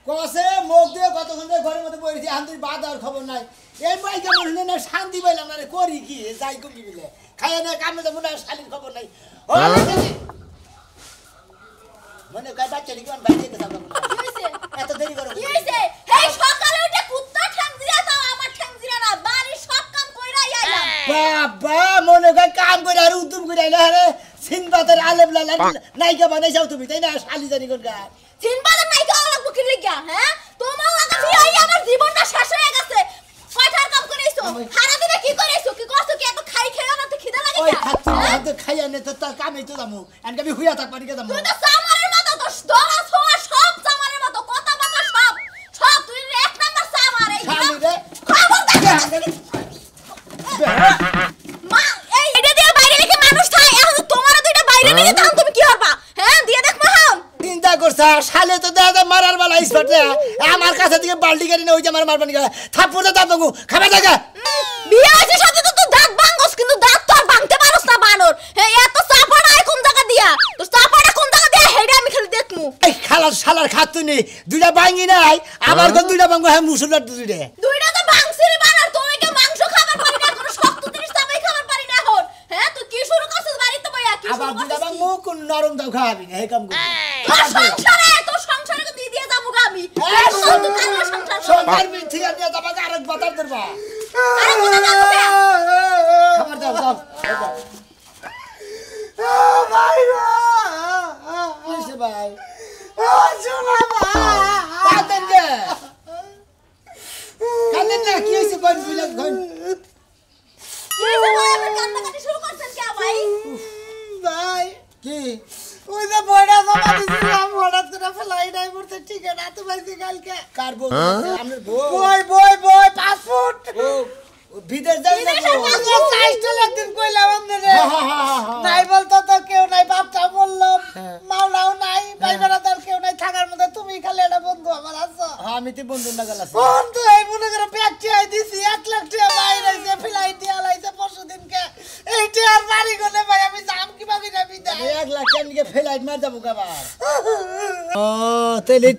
কসে মুখ দিয়ে কতক্ষণ ধরে ঘরের মধ্যে বসেছি এখন তুই বাদার খবর নাই এই বাইকে মনে না শান্তি পাইলাম না রে করি কি যাই কমি বিলে খাইয়া না কামে যাবো না শালির খবর নাই মনে কাই বাচ্চা দিকে বাইরে গেছে এত দেরি করো কি হইছে এই সকালে উঠে কুত্তা ঠ্যাং দিয়া দাও আমার ঠ্যাং দিয়া না বাড়ি সব কাম কইরাই আইলাম বাবা মনে কাই কাম করে আর উদ্যম করে আইলা রে সিনবাতের আলেম লালা নাইকা বানাইছাও তুমি তাই না শালি জানি কোন গা সিনবাতের নাইকা লাগবো কি লিগা হ্যাঁ তোমার লাগা ফিরাই আমার জীবনটা শেষ হয়ে গেছে কয়টার কাম করেছো সারা দিনে কি করেছো কি করছো কি এত খাই খেয়ে না তো খিদা লাগে ওই খাচ্ছি খাইয়া নে তো তার কামই তো যামু আমি কবি হুইয়া থাক পারি কে যামু তুই তো সামারের মতো তো দরা ছোয়া সব সামারের মতো কথা বাতা সব সব তুই এক নাম্বার সামার এই খবর মা এই এটা দিয়ে বাইরে রেখে মানুষ থাকে এখন তোমার দুইটা বাইরে নিয়ে তখন তুমি কি করবা হ্যাঁ দিয়ে দেখ মহান চিন্তা করছা শালে তো দাদা মারার বালা স্পটে আমার কাছে থেকে বালতি গাড়ি না ওই যে আমার মারবানি গেল থাপ্পড়ে দাঁত ভাঙু খাবার জায়গা বিয়ে হয়েছে সাথে তো তুই দাঁত ভাঙস কিন্তু দাঁত তো আর ভাঙতে পারস না বানর হ্যাঁ এত চাপাড়া কোন জায়গা দিয়া তোর চাপাড়া কোন জায়গা দিয়া হেডা আমি খালি দেখমু এই খালার শালার খাতুনি দুইটা ভাঙি নাই আমার কোন দুইটা ভাঙবো হ্যাঁ মুসুলার দুইটা তো ভাঙছিলি বানর তুমি কি মাংস খাবার পারি না কোনো শক্ত জিনিস চাপাই খাবার পারি না এখন হ্যাঁ তুই কি শুরু করছিস বাড়িতে বইয়া কি আবার দুইটা ভাঙবো কোন নরম দাও খাবি না এই কাম কর তোর সংসারে তো দিয়ে যাবো আমি সংসার মিথ্যা নিয়ে যাবা আরেক বাতার ধরবা আরে কোন যাবো খাবার দাও দাও ভাই কিসে ভাই শোনা ভাই কাঁদেন কে কাঁদেন না কি হয়েছে কোন বিলে কোন কি হইছে ভাই আপনি কান্নাকাটি শুরু করছেন কে ভাই ভাই কি ওই যে বড়া জমা দিছিলাম হঠাৎ করে ফেলাই নাই করতে ঠিক আছে তো ভাই কালকে কার বউ আমরা বউ বই 5 ফুট ও বিদেশ যাই না চাইছিল একদিন কইলাম আমনে নাই বলতো তো কেউ নাই বাপটা বললাম মাওলাও নাই ভাই বেড়াদার কেউ নাই থাকার মধ্যে তুমি খালি একটা বন্ধু আমার আছো আমি তো বন্ধু না গেলাস বন্ধু এই মনে করে ব্যাগটি আই দিছি 1 লাখ টাকা বাইরে যে ফ্লাইট দিয়া লাইছে পরশুদিনকে এইটা আর বাড়ি গলে ভাই আমি জাম কিভাবে না বিদায় 1 লাখ টাকা নিয়ে ফ্লাইট মার যাবো কাবার ও তাহলে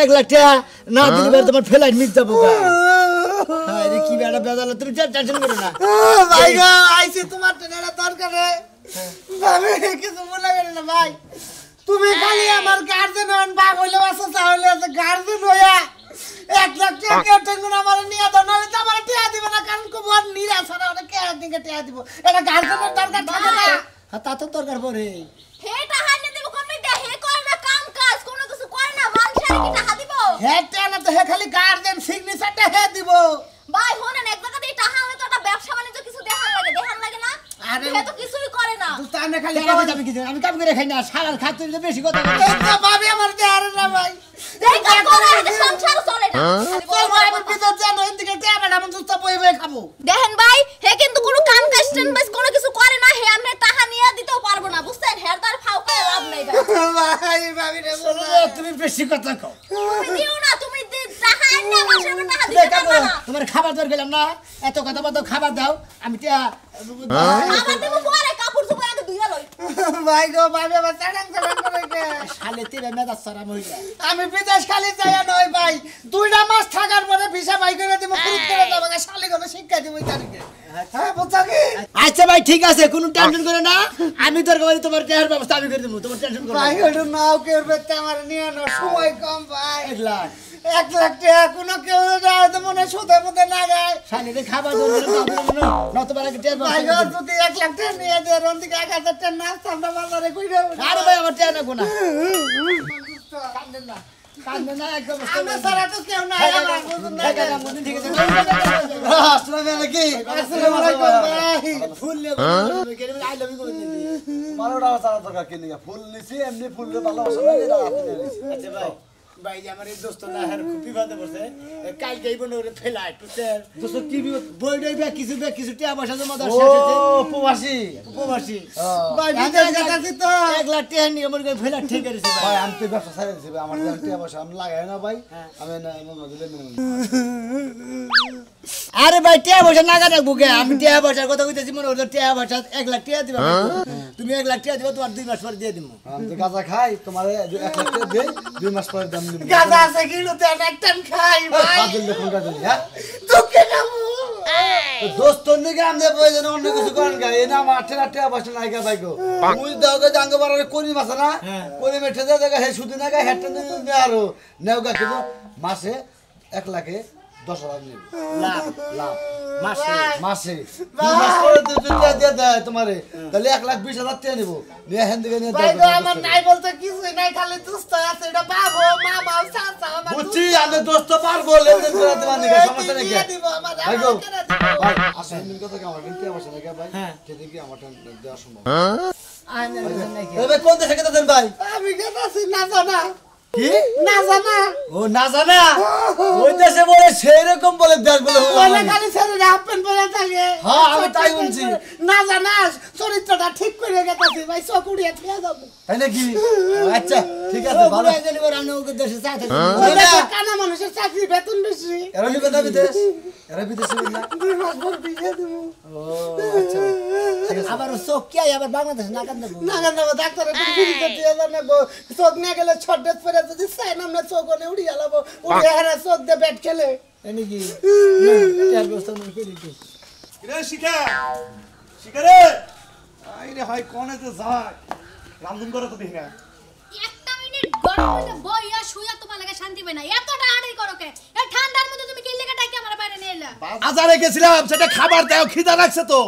1 লাখ টাকা না দিলে তোমার ফ্লাইট মিস যাবো গা আরে কি বেড়া বেদালা তুমি টেনশন করো না ভাই গো আইছি তোমার টেনেরা দরকারে ভাবে কিছু মনে করে না ভাই তুমি খালি আমার গার্জেন হন বাপ হইলে বাসা তাহলে গার্জেন হইয়া 1 লাখ টাকা টেনশন আমার নিয়ে দাও নালে তো আমার টিয়া দিবে না কারণ কো বড় নিরাশ আর ওটা কে দিকে টিয়া দিব এটা গার্জেনের দরকার থাকে না হ্যাঁ তা তো দরকার পড়ে হে টাকা নিয়ে দেব কোন দে হে করে না কাম কাজ কোনো কিছু করে না মানুষের কি টাকা দিব হে টেনা তো হে খালি গার্জেন সিগনেচারটা হে দিব ভাই শুনেন এক জায়গা দিয়ে টাকা হলে তো একটা ব্যবসা বাণিজ্য কিছু দেখান লাগে না আরে হে তো কিছুই করে না তুই তানে খালি আমি কিছু আমি কাম করে খাই না সারার খাতে বেশি কথা বলে এটা ভাবি আমার দেয়ার না ভাই এই কাজ করে এটা সংসার চলে না তোর ভাই আমার ভিতর জানো এদিকে টিয়া বেটা আমি সুস্থ বই বই খাবো দেখেন ভাই হে কিন্তু কোনো কাম কাজ বাস কোনো কিছু করে না হে আমরা টাকা নিয়ে দিতেও পারবো না বুঝছেন হের তার ফাও করে লাভ নাই ভাই ভাই ভাবি রে বলো তুমি বেশি কথা কও তুমি দিও না তুমি টাকা আইনা মাসে টাকা দিতে পারবে না তোমার খাবার দর গেলাম না এত কথা বলতো খাবার দাও আমি আমার দেব পরে কাপড় চোপড় আগে ধুইয়া লই ভাই গো ভাবি আমার চাড়াং করে কে শালে তেরে মেদা সারা মহিলা আমি বিদেশ খালি যাইয়া নয় ভাই 2টা মাস থাকার পরে ভিসা বাই করে দেব পুরুত করে দেব শালি গো শিক্ষা দিব এই তারিখে হ্যাঁ বুঝছো কি আচ্ছা ভাই ঠিক আছে কোনো টেনশন করে না আমি তোর কাছে তোমার টেহার ব্যবস্থা আমি করে দেব তোমার টেনশন করো ভাই ওটা নাও কেউ বেতে আমার নিয়ে না সময় কম ভাই 1 লাখ 1 লাখ টাকা কোনো কেউ যায় তো মনে সুদে মুদে না গায় শালে খাবার দর গেলাম না তোমার আগে টেহার ভাই গো ব্যবস্থা যদি 1 লাখ টাকা নিয়ে দে রন্দিকে 1000 টাকা নাস্তা আমরা বাজারে কইরা আরে ভাই আমার টেহার না কান্দে না কান্দে না একদম আমরা সারা তো কেউ নাই আমার বুঝুন না ঠিক আছে আসসালামু আলাইকুম আসসালামু আলাইকুম ভাই ফুল লে আই লাভ ইউ করে দিবি 12টা সারা দরকার কি নিয়া ফুল নিছি এমনি ফুল ভালোবাসা লাগে এটা আপনি নিছি আচ্ছা ভাই ভাই আমার এই দোস্ত না হার খুব বিপদে পড়ছে কাল যাইব না ওরে ফেলাই টুসের দোস্ত কি বিপদ বইডই বে কিছু টিয়া পয়সা জমা দাও শেষ হইছে প্রবাসী উপবাসী ভাই বিদেশ গেছি তো 1 লাখ টাকা নিয়ে আমার ফেলা ঠিক করেছে ভাই আমি তো ব্যবসা ছাড়ে দিছি ভাই আমার যে টাকা পয়সা আমি লাগাই না ভাই আমি না মন দিলে আরে ভাই টিয়া পয়সা নাগা রাখবো কে আমি টিয়া পয়সার কথা কইতেছি মনে হলো টিয়া পয়সা 1 লাখ টাকা দিবা তুমি 1 লাখ টাকা দিবা তোমার 2 মাস পরে দিয়ে দিমু আমি তো গাঁজা খাই তোমার 1 লাখ টাকা দেই 2 মাস পরে দাম গাঁজা আছে কিলোতে একটা খাই ভাই পাগল দেখুন গাজল হ্যাঁ দুঃখে খাবো দোস্ত নিকে আমনে প্রয়োজন অন্য কিছু করেন গা এই না মাঠে রাতে বসে নাইকা বাইকো মুই দাওগে জাঙ্গ বারে করি মাছ না করি মেঠে দে দেখা হে সুদি না গা হেটে নে আরো নেওগা কিন্তু মাসে 1 লাখে 10,000 নিব লাভ লাভ মাসে মাসে 2 মাস পরে দুইটা দিয়ে দেয় তোমারে তাহলে 1,20,000 টাকা নিব নিয়ে হেন দিকে নিয়ে ভাই তো আমার নাই বলতে কিছুই নাই খালি দুস্থ আছে এটা বাবু মামা চাচা আমার বুঝছি আমি দোস্ত পারবো লেনদেন করে দেবার নিকে সমস্যা নেই দিয়ে দিব আমার ভাই গো আমার কেন দিব? ভাই আসলে দিন কথা কি আমার কিনতে বসে নাকি ভাই হ্যাঁ। সেদিন কি আমার দেওয়া সম্ভব আইনের জন্য নাকি তবে কোন দেশে কেটে দেন ভাই আমি গেছি না জানা কি না জানা ও না জানা ওই দেশে বলে সেই রকম বলে দেশ বলে বলে খালি ছেলে হাফ প্যান্ট পরে থাকে হ্যাঁ, আমি তাই বলছি। না জানাস চরিত্রটা ঠিক করে গেতাছি ভাই চকুড়িয়া খেয়ে যাবো তাই নাকি আচ্ছা ঠিক আছে ভালো ভালো গেলি করে আমি ওকে দেশে চা থাকি ওই দেশে কানা মানুষের চাকরি বেতন বেশি এরা নিবে না বিদেশ এরা বিদেশে না 2 মাস পর বিয়ে দেবো ও আচ্ছা ঠিক আছে আবার চোখ কি আবার বাংলাদেশ না কান দেবো না কেন ডাক্তারের ফিরিতে দিয়ে জানাবো চোখ নিয়ে গেলে ছটে পরে যদি চাই না আমরা চোখ ওনে উড়িয়ে লাবো উড়িয়ে হারা চোখ দিয়ে ব্যাট খেলে এনে কি চার বছর ধরে করি কি রে শিখা শিখা রে আইরে ভাই কোনে যে যায় রামধুন করে তো দেখি না একটা মিনিট গরম হইলে বইয়া শুইয়া তোমার লাগে শান্তি পাই না এতটা আড়াই করো কে এই ঠান্ডার মধ্যে তুমি কি লেগে ডাকি আমার বাইরে নিয়ে এলা বাজারে গেছিলাম সেটা খাবার দাও খিদা লাগছে তো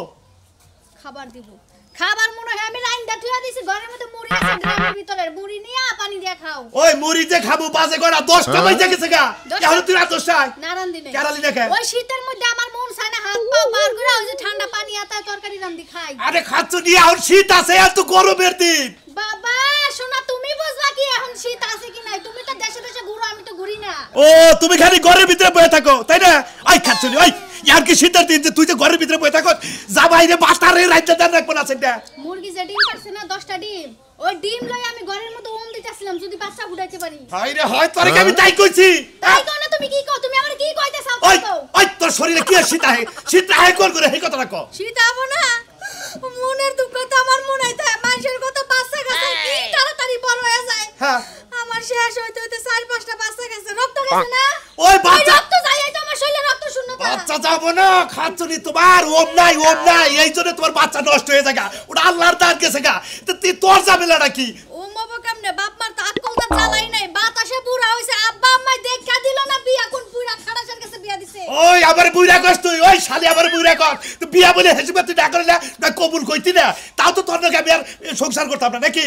খাবার দিব খাবার মনে হয় আমি লাইন দা থুয়া দিছি ঘরের মধ্যে মুড়ি আছে ড্রামের ভিতরে মুড়ি নিয়া পানি দিয়ে খাও ওই মুড়ি যে খাবো বাজে গড়া 10টা বাজে গেছে গা এখন তুই রাত 10টায় নারান দিনে কেরালি দেখে ওই শীতের মধ্যে আমার মন চায় না হাত পা বার করে ওই যে ঠান্ডা পানি আতা তরকারি রান্দি খাই আরে খাচ্ছ নিয়ে আর শীত আছে এত গরমের দিন বাবা শোনা তুমি বুঝবা কি এখন শীত আছে কি নাই তুমি তো দেশে দেশে ঘুরো আমি তো ঘুরি না ও তুমি খালি ঘরের ভিতরে বসে থাকো তাই না আই খাচ্ছ নি ওই ইয়ার কি শীতের দিন যে তুই যে ঘরের ভিতরে বসে থাকো যা বাইরে বাতারে রাজ্য দেন রাখবো না সেটা মুরগি যে ডিম পারছে না 10টা ডিম ওই ডিম লই আমি ঘরের মধ্যে ওম দিতেছিলাম যদি বাচ্চা ফুটাইতে পারি আইরে হয় তোরে কি আমি তাই কইছি তাই কও না তুমি কি কও তুমি আমার কি কইতে চাও ওই কও ওই তোর শরীরে কি শীত আহে কোন করে এই কথাটা কও শীত আবো না মনের দুঃখ তো আমার মনে হইতে মানুষের কত বাচ্চা গেছে কি তাড়াতাড়ি বড় হয়ে যায় হ্যাঁ আমার শেষ হইতে হইতে 4-5টা বাচ্চা গেছে রক্ত গেছে না ওই বাচ্চা রক্ত যাই তো আমার শরীরে রক্ত শূন্যতা বাচ্চা যাবো না খাচ্ছনি তোমার ওম নাই এই জন্য তোমার বাচ্চা নষ্ট হয়ে যায় গা। ওটা আল্লাহর দান গেছে গা তো তোর ঝামেলাটা কি ও মবো কেমনে বাপ মার তো আকলটা চালাই নাই বাতাসে পুরা হইছে আব্বা আম্মা দেখা দিল না বিয়া কোন পুরা খাড়াসের কাছে বিয়া দিছে ওই আবার বুইরা কস তুই ওই শালি আবার বুইরা কস তো বিয়া বলে হেসে তুই না করলে না কবুল কইতি না তাও তো তোর নাকি আমি আর সংসার করতাম না নাকি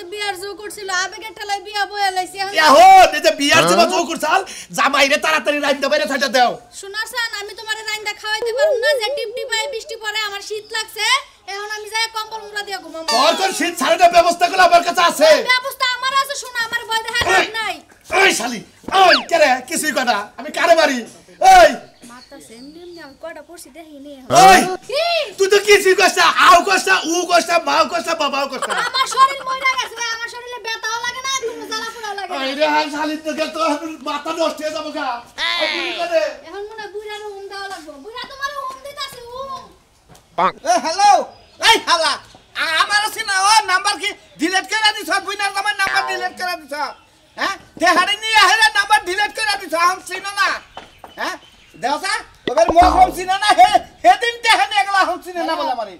তো বিয়ার জো করছিল আবেগের ঠেলায় বিয়া বয়ে লাইছে এখন এই যে বিয়ার যে জো করছাল জামাইরে তাড়াতাড়ি রাইন্দা বাইরে থাকা দাও শোনাছেন আমি তোমারে রাইন্দা খাওয়াইতে পারুম না যে টিপটি পায়ে বৃষ্টি পড়ে আমার শীত লাগছে এখন আমি যাই কম্বল মুড়া দিয়ে ঘুমাবো তোর কোন শীত ছাড়ানোর ব্যবস্থা গুলো আমার কাছে আছে ব্যবস্থা আমার আছে শোনা আমার ভয় দেখা লাভ নাই ওই শালি ওই কেরে কিছুই কথা আমি কারে মারি ওই মাথা সেমনি আমি কয়টা পড়ছি দেখিনি ওই কি তুই তো কিছুই কষ্ট আও কষ্ট উ কষ্ট মাও কষ্ট বাবাও কষ্ট আমার শরীর মইরা গেছে আমার শরীরে ব্যথাও লাগে না কোনো জ্বালা পোড়াও লাগে না ওই রে হাল শালি তো তো মাথা নষ্ট হয়ে যাবো গা ওই কি করে এখন মনে হয় বুড়ার হুম দেওয়া লাগবে বুড়া তোমার হুম দিতাছে হুম এ হ্যালো এই হালা আমার আছে না ও নাম্বার কি ডিলিট করে দিছ বুইনার আমার নাম্বার ডিলিট করে দিছ হ্যাঁ দেহারি নিয়ে হেরে নাম্বার ডিলিট করে দিছ আম চিনো না হ্যাঁ দেওসা ওবার মুখ হম চিনো না হেদিন দেহানি একলা হম চিনো না বলে মারি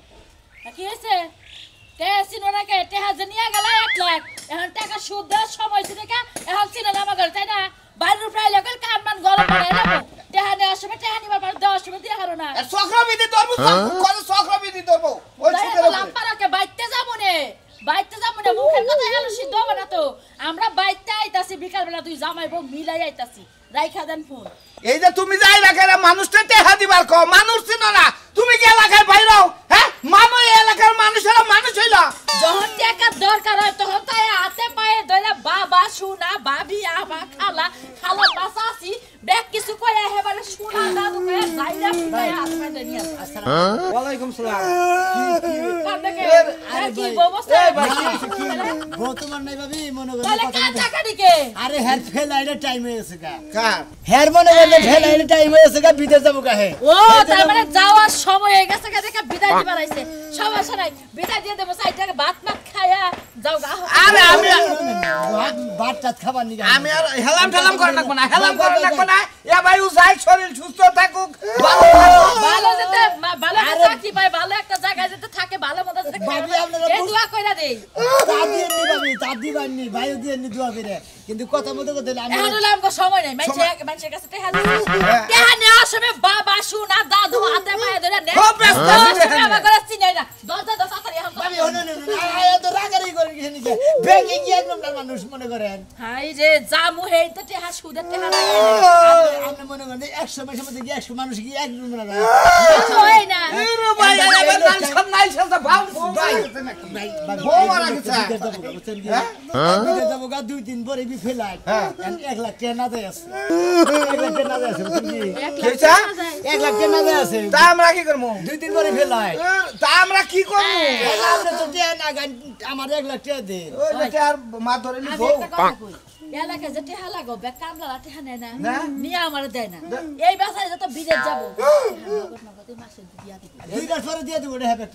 কি হয়েছে কে সিনোনা কে টেহা জানিয়া গেল 1 লাখ এখন টাকা সুদ দেওয়ার সময় ছিল কে এখন সিনোনা আমার ঘরে তাই না বাইরের প্রায় লোকাল কারমান গরম করে নেবো টেহা নেওয়ার সময় টেহা নিবার পর দেওয়ার সময় দিয়ে হারো না আর চক্রবিধি ধরবো করে চক্রবিধি ধরবো ওই ছিটের উপরে লাম্পারাকে বাইতে যাবো নে মুখের কথা হেলো সিদ্ধ হবে না তো আমরা বাইতে আইতাছি বিকাল বেলা তুই জামাই বউ মিলাই আইতাছি রাইখা দেন ফোন এই যে তুমি যাই এলাকার মানুষটা টেহা দিবার কো মানুষ চিনো না তুমি কি এলাকায় বাইরাও হ্যাঁ মানুষ এলাকার মানুষেরা মানুষ হইল যখন টাকা দরকার হয় তখন তাই হাতে পায়ে ধরে বাবা সোনা ভাবি আমা খালা বাসাসি দেখ কিছু কইয়া হেবারে শোনা দাদু কইয়া যাইরা কইয়া আসবে নিয়া ওয়ালাইকুম সালাম কান্দকে কি ববস্তা বর্তমান নাই ভাবি মনে করে তাহলে কথা কাঁচা কাটিকে আরে হেয়ার ফেলাইলে টাইম হয়ে গেছে গা কার হেয়ার মনে করলে ফেলাইলে টাইম হয়ে গেছে গা বিদেশ যাবো গা হে ও তার মানে যাওয়ার সময় হয়ে গেছে দেখে বিদায় দিবার আইছে সমস্যা নাই বিদায় দিয়ে দেবো সাইডটাকে ভাত খায়া যাও গা আরে আমি ভাত টাত খাবার নি আমি আর হেলাম ঠেলাম করে রাখবো না হেলাম করে রাখবো না এ ভাই ও যাই শরীর সুস্থ থাকুক ভালো যেতে ভালো চাকরি পায় ভালো একটা জায়গায় যেতে থাকে ভালো মতো যেতে ভাবি আপনারা এই দোয়া কইরা দেই দাদি নি ভাবি দাদি বাননি ভাইও দিয়ে নি দোয়া করে কিন্তু কথা মতো কথা আমি এখন হলো আমগো সময় নাই মানুষের কাছে টেহা নেওয়ার সময় বাবা শুনা দাদু হাতে পায়ে ধরে নে খুব ব্যস্ত আছি আমার করে চিনাই না দরজা দরজা তাড়াতাড়ি এখন ভাবি হনো না তো রাগারি করে কিছু নিছে ব্যাংকে গিয়ে একদম মানুষ মনে করেন হাই রে জামু হেই তো টেহা সুদের টেহা আপনি মনে করেন 100 মাসের মধ্যে কি 100 মানুষ কি একদম মনে না হয় না এরে ভাই আবার নাল নাই সাথে ভাও ভাই বউ মারা গেছে বিদেশ যাবো গা 2-3 পরে বি ফেলাই 1 লাখ টাকা না দেয় আছে 1 লাখ টাকা না দেয় আছে বুঝছেন কি কেছা 1 লাখ টাকা না দেয় আছে তা আমরা কি করব 2-3 পরে ফেলাই তা আমরা কি করব আপনি তো দেন না আমার 1 লাখ টাকা দেন ওই লোকে আর মা ধরে আমি নিবো একটা কথা কই এলাকা যে টেহা লাগো বে কামলা টেহা নেয় না না। নিয়ে আমার দেয় না এই বাসায় যত বিদেশ যাবো নগদ মাসে দিয়া দিবি 2 বার পরে দিয়ে দেব রে হবে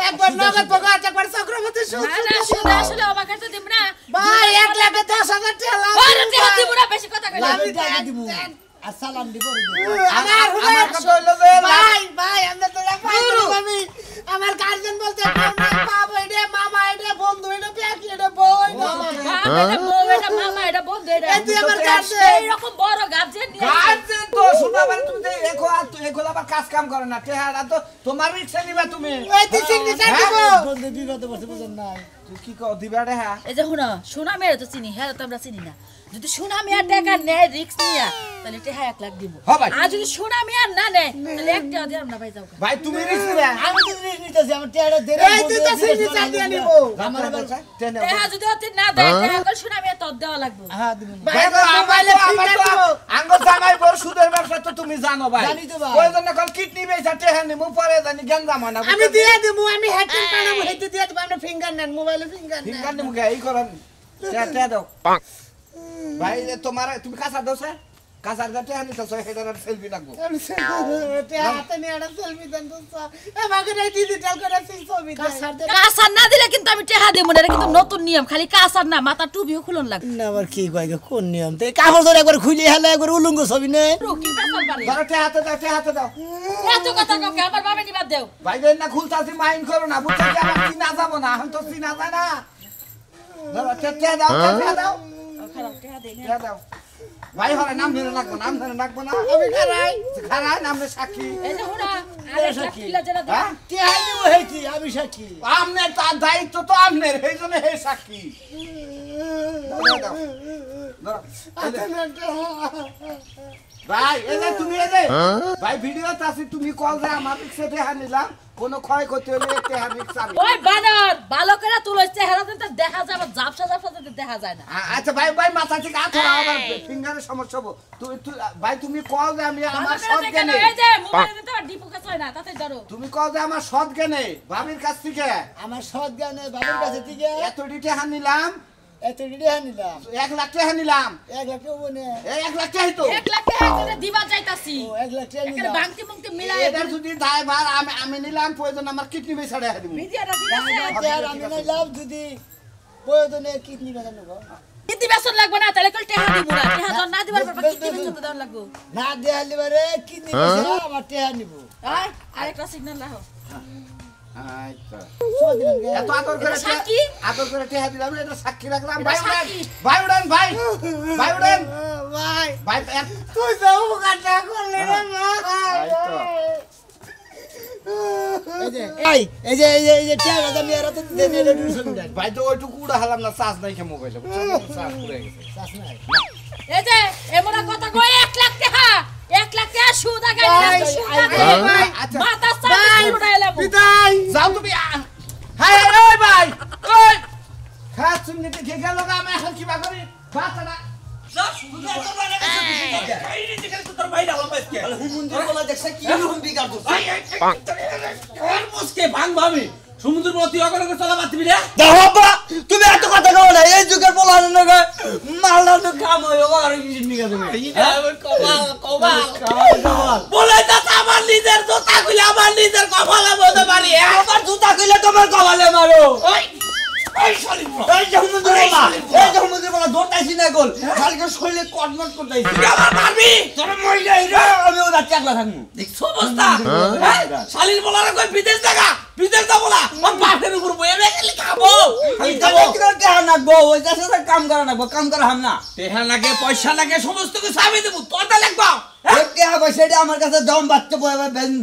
একবার নগদ পকাত একবার চক্রবর্তী সুদ না না শুনে আসলে আমার কাছে দিব না ভাই 1 লাখ 10,000 টাকা লাভ ওরে টেহা দিব না বেশি কথা কইলা আমি দিয়ে দিব আর সালাম দিব আমার কথা হইলো যে ভাই আমরা তো আমি আমার গার্জেন বলতে বাবা এটা মামা এটা বন্ধু এটা প্যাকি এটা বই এটা বউ এটা মামা এটা বন্ধু এটা তুই আমার গার্জেন এইরকম বড় গার্জেন নিয়ে গার্জেন তো শুনা মানে তুমি দেখো আর তুই এগুলো আবার কাজ কাম করে না টেহারা তো তোমার রিক্সা নিবা তুমি ওই তুই সিগনেচার দিব বন্ধু বিগত বছর বুঝেন না তুই কি কও দিবা রে হ্যাঁ এই যে শুনো সোনা মেয়ে তো চিনি হ্যাঁ তো আমরা চিনি না যদি সোনা মেয়ে টাকা নেয় রিক্স নিয়া তাহলে টেহা 1 লাখ দিব হ্যাঁ ভাই। আর যদি সোনা মেয়ে না নেয় তাহলে একটা দিয়ে আমরা ভাই যাও ভাই তুমি রিক্স নিবা আমি তো রিস্ক নিতেছি আমার টাকা দেন এই তুই তো সিগনেচার দিয়ে নিব আমার আবার টেহা যদি হতে না দেয় টেহা কল সোনা মেয়ে তোর দেওয়া লাগবে হ্যাঁ দিবেন ভাই তো আমাইলে ফিঙ্গার দিব আঙ্গুর জামাই বড় সুদের ব্যবসা তো তুমি জানো ভাই জানি তো ভাই। ওই জন্য কল কিডনি বেচা টেহা নিমু পরে জানি গেন্দা মানা আমি দিয়ে দেব আমি হেডফোন পানাবো হেডে দিয়ে দেব আমরা ফিঙ্গার নেন মোবাইলে ফিঙ্গার নেন ফিঙ্গার নিমু গে এই করেন টেহা দাও ভাই তোমার তুমি কাঁচা দাও স্যার কাঁচার দা টেহা নিতে সে হেডার সেলফি লাগবো হাতে নিয়ে একটা সেলফি দেন তো আমাকে এই ডিজিটাল করে ছবি দেন কাসার না দিলে কিন্তু আমি টেহা দেব না এটা কিন্তু নতুন নিয়ম খালি কাসার না মাথা টুপিও খুলন লাগবে না আবার কি কয় গো, কোন নিয়ম তো এই কাপড় ধরে একবার খুলে হেলে একবার উলঙ্গ ছবি নে রুকি পেছন পারে ধরো টেহা দাও এত কথা কাউকে আমার বাবা নিবাদ দেও ভাই দেন না খুলতাছি মাইন্ড করো না বুঝছো কি আমার চিনা যাবো না এখন তো চিনা যায় না ধরো টেহা দাও খারাপ টেহা দেই না টেহা দাও ভাই হরে নাম ধরে রাখবো না আমি খারাই নাম রে সাক্ষী এই যে হুনা আরে সাকিলা যেটা দাও হ্যাঁ কে দেব হেতি আমি সাক্ষী আমনের তার দায়িত্ব তো আমনের এই জন্য হে সাক্ষী দাও, দাও। ভাই এই যে তুমি এই যে ভাই ভিডিও আছে তুমি কল যে আমার রিক্সা টেহা নিলাম কোনো ক্ষয় করতে হলে টেহা রিক্সা ওই বানর ভালো করে তুলছে চেহারা তো দেখা যাবে জাপসা তো দেখা যায় না আচ্ছা ভাই মাথা থেকে হাত আবার ফিঙ্গারের সমস্যা হবো ভাই তুমি কল যে আমি আমার সৎ জ্ঞানে এই যে মোবাইলে তো ডিপু কাছে হয় না তাতে ধরো তুমি কল যে আমার সৎ জ্ঞানে ভাবির কাছ থেকে আমার সৎ জ্ঞানে বাবার কাছে থেকে এত টেহা নিলাম এত টাকা নিলাম 1 লাখ টাকা নিলাম 1 লাখ টাকা বনে এই 1 লাখ টাকাই তো 1 লাখ টাকা করে দিবা যাইতাছি ও 1 লাখ টাকা এখানে নিলাম বাংতি মুংতি মিলাই এটা যদি ড্রাইভার আমি নিলাম প্রয়োজন আমার কিডনি বেচা দেয়া দিব ভিডিওটা ঠিক আছে আর আমি নিলাম যদি প্রয়োজনে কিডনি বাজানো গো কিডনি বেচন লাগবে না তাহলে কল টাকা দিব না টাকা জন না দিবার পর কিডনি বেচন দেওয়া লাগবে না দেয়ালি বারে কিডনি বেচা আমার টাকা নিব আয় আরেকটা সিগন্যাল লাও আচ্ছা সব দিন গে এত আদর করে সাক্ষী? আদর করে টেহা দিলাম এটা সাক্ষী রাখলাম এটা ভাই উড়েন সাক্ষী। ভাই উড়েন ভাই উড়েন ভাই ভাই তুই যাও কাটা করলে রে এই যে টাকা দাম এরা তো দেনে রে সুবিধা ভাই তো ওইটুকু উড়া হালাম না চার্জ নাই কে মোবাইলে চার্জ পুরো গেছে চাস নাই এই যে এমন কথা কই 1 লাখ টাকা 1 লাখ টাকা সুদা গাড়ি সুদা ভাই, আচ্ছা। মাথা সাথে উড়াইলাম বিদায় যাও তুমি হাই ওই ভাই ওই খাস তুমি দেখে গেল আমি এখন কি বা করি বাচ্চাটা যা শুধু এত বড় কথা এই নিজে করে তোর ভাই ডাবল পাইছে হুমুন্দির বলা দেখছ কি রকম বিকার করছে আর মুসকে ভাঙ ভাবি সমুদ্র প্রতি অগরগ চলা মাতবি রে দেখো বা তুমি এত কথা কও না এই যুগের বলার না মালদার তো কাম হইও আর কিছু নিকা তুমি কমাল বলে তা আমার নিজের জুতা কইলে আমার নিজের কপালে বলতে পারি আমার জুতা কইলে তোমার কপালে মারো ওই ওই শালি এই হুমুন্দির বলা দৌড়াইছি না গোল কালকে শরীরে কটমট করতেছি আমার মারবি তোর মই যাই রে আমি ওটা চাকলা থাকমু দেখছো অবস্থা শালির বলার কই বিদেশ জায়গা বিদেশ যা বলা আমার বাপের উপর বইয়ে গেলে খাবো খালি কালেক্টর কে নাকবো ওই দেশে কাম করা নাকবো কাম করা হাম না টেহা লাগে পয়সা লাগে সমস্ত কিছু আমি দেব তোরটা লাগবা কে হবে সেটা আমার কাছে দম বাচ্চা বয়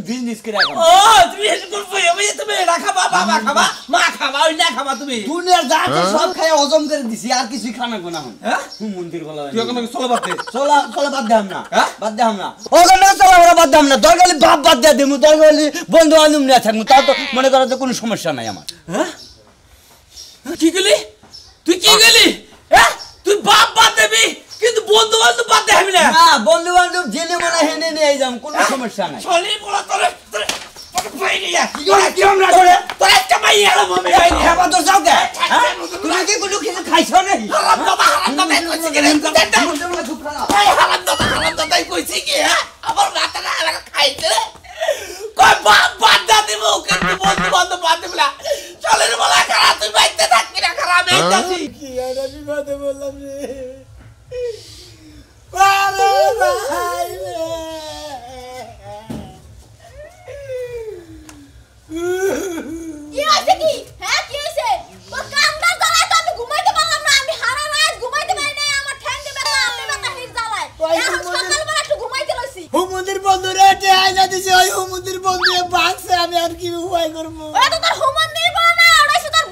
বিজনেস করে রাখো ও তুমি এসে করবে আমি তুমি রাখা বাবা খাবা মা খাবা ওই না খাবা তুমি দুনিয়ার যা আছে সব খাই হজম করে দিছি আর কিছু খানা কোনা হন হ্যাঁ মন্দির বলা তুই ওখানে চলো বাদে চলা বাদ দাম না হ্যাঁ? বাদ দাম না ওখানে চলা ওরা বাদ দাম না দরকারি বাপ বাদ দিয়ে দিমু দরকারি বন্ধু বান্ধব নিয়ে থাকবো তাও তো মনে করো তো কোনো সমস্যা নাই আমার হ্যাঁ কি গেলি তুই কি গেলি হ্যাঁ তুই বাপ বাদ দেবি কিন্তু বন্ধু বান্ধব বাদ দেবি না না বন্ধু বান্ধব জেনে মনে হেনে নিয়ে যাম কোনো সমস্যা নাই শালি বলা তোরে ভাই নিয়া কি আমরা করে তোর একটা মাই এলো মমে ভাই হেবা তো যাও কে তুমি কি কোনো কিছু খাইছো নাকি হারাম দাদা কইছি কি রে এই হারাম দাদাই কইছি কি হ্যাঁ আমার রাতটা লাগা খাইতে কই বাদ দিব কিন্তু বন্ধু বান্ধব বাদ দিব না শালির বলা খারা তুই বাইতে থাকবি না খারাপ এইতাছি কি আর বিপদে বললাম রে আরে ভাই রে কি হইছে কি হ্যাঁ কি হইছে তোর কামটা জ্বালায় তো আমি ঘুমাইতে পারলাম না আমি সারা রাত ঘুমাইতে পারি নাই আমার ঠ্যাঙ্গে ব্যথা আপনি ব্যথা হিট জ্বালায় এখন সকালবেলা একটু ঘুমাইতে লইছি হুমুন্দির বন্ধু রে আইনা দিছে ওই হুমুন্দির বন্ধু বাঁচছে আমি আর কি উপায় করব ওটা তো তোর হুমন্দির বানা ওটা শুধু তোর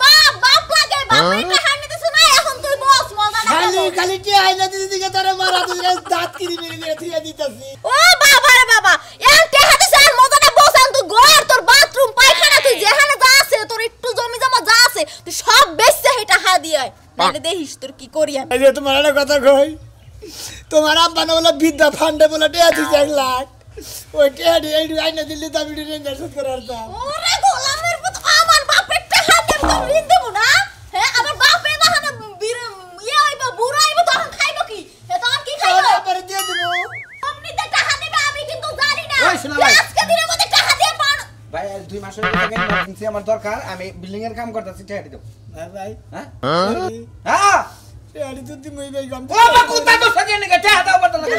বাপ লাগে বাপ এটা হান্ডি দিছ না এখন তুই বস মজা না খালি আইনা দিছে দিকে তোরে মারা দিছে দাঁত কিরি মেরে থিয়া দিতাছি ও বাবা রে বাবা এর টেহা দিছ আর মজাটা বসান তুই ঘর তোর বাথরুম পায়খানা তুই যেখানে যা আছে তোর একটু জমি জমা যা আছে তুই সব বেচছে এটা হা দিয়ে মানে দেখিস তোর কি করি আমি এই যে তোমার একটা কথা কই তোমার আব্বা না বলে বিদ্যা ফান্ডে বলে টেয়া দিছে 1 লাখ ওই টেয়া দিয়ে আইনা দিলে তো আমি রেঞ্জার শোধ করে আরতাম ওরে গোলামের পুত আমার বাপের টেহা দেব তো ঋণ দেব না হ্যাঁ আমার বাপে না ইয়া হইব বুড়া হইব তখন খাইব কি তখন কি খাইব পরে দিয়ে দিব এমনিতে টাকা দিবে আমি কিন্তু জানি না ওই শোনা ভাই। আজকে দিনের মধ্যে টাকা দিয়ে পান ভাই আর 2 মাসের টাকা ইমার্জেন্সি আমার দরকার আমি বিল্ডিং এর কাম করতেছি টাকা দাও ভাই হ্যাঁ হ্যাঁ হ্যাঁ টেয়ারি তো তুমি ভাই গম ও বা কোথা তো সাজিয়ে নিকে টাকা দাও বড় লাগে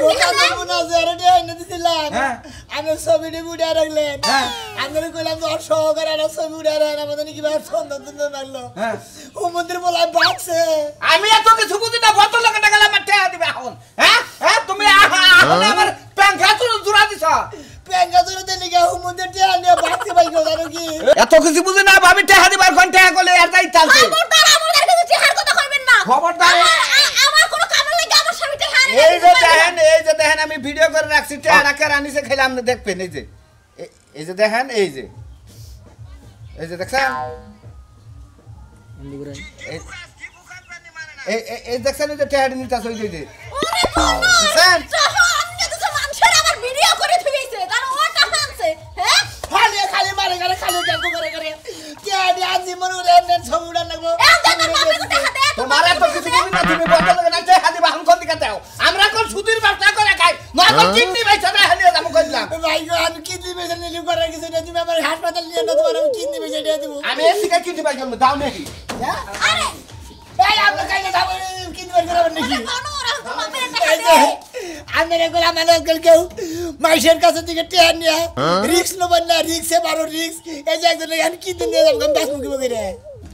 ওটা তো না জেরে দিয়ে আইনা দিছিলাম হ্যাঁ। আমি ছবিটি বুড়া রাখলেন হ্যাঁ। আমি কইলাম তো আর সহকারে আর ছবি উড়া রাখলেন আমাদের কি ভাবে সুন্দর লাগলো হ্যাঁ ও মন্দির বলা বাঁচছে আমি এত কিছু বুঝি না কত লাগে টাকা আমার টাকা দিবে এখন হ্যাঁ হ্যাঁ তুমি এখন আমার প্যাঙ্খা জুড়া দিছ পেঙ্গা ধরে দিলি গে ও মন্দির টেয়া নিয়ে বাঁচতে পাই গো জানো কি এত কিছু বুঝি না ভাবি টাকা দিবার কোন টাকা কইলে আর তাই চালছে খবরদার আমাদের কাছে চেহার কথা কইবেন না খবরদার আমার কোনো কামে লাগে আমার স্বামী টেহা এই যে দেখেন আমি ভিডিও করে রাখছি টাকা কেন আনিছে খেলে আপনি দেখবেন এই যে দেখেন এই যে দেখছেন এই দেখছেন এই যে টাকা নিতাছ ওই যে ওরে বাবা বুঝছেন? আপনি তো মানুষের আবার ভিডিও করে থুইছে কারণ ও টাকা আনছে হ্যাঁ খালি মারে করে খালি দেখো করে টেয়া দিয়ে আজি মনে করে এমন ছবি উড়া লাগবো তোমার এত কিছু বুঝি না তুমি বলতে লাগে না টাকা দিবা এখন কোন দিকে দাও আমরা কোন সুদির ব্যবসা করে খাই নয় কোন কিডনি বেচা না হালিয়ে যাবো কইলাম ভাই গো আমি কিডনি বেচে নিলি করে কিছু না তুমি আমার হাসপাতাল নিয়ে না তোমার আমি কিডনি বেচে দিয়ে দেবো আমি এর থেকে কিডনি বেচা দাও নাকি আরে এই আপনি কাইলে দাও কিডনি বের করাবেন নাকি কোন ওরা তো বাপের এই টাকা যে দে আমি রেগুলা মানে কেউ মাইশের কাছে থেকে টেয়া নিয়ে রিক্স নেবেন না রিক্সে বারো রিক্স এই যে একজন কিডনি নিয়ে যাবো আমি বাসমুখী বগিরে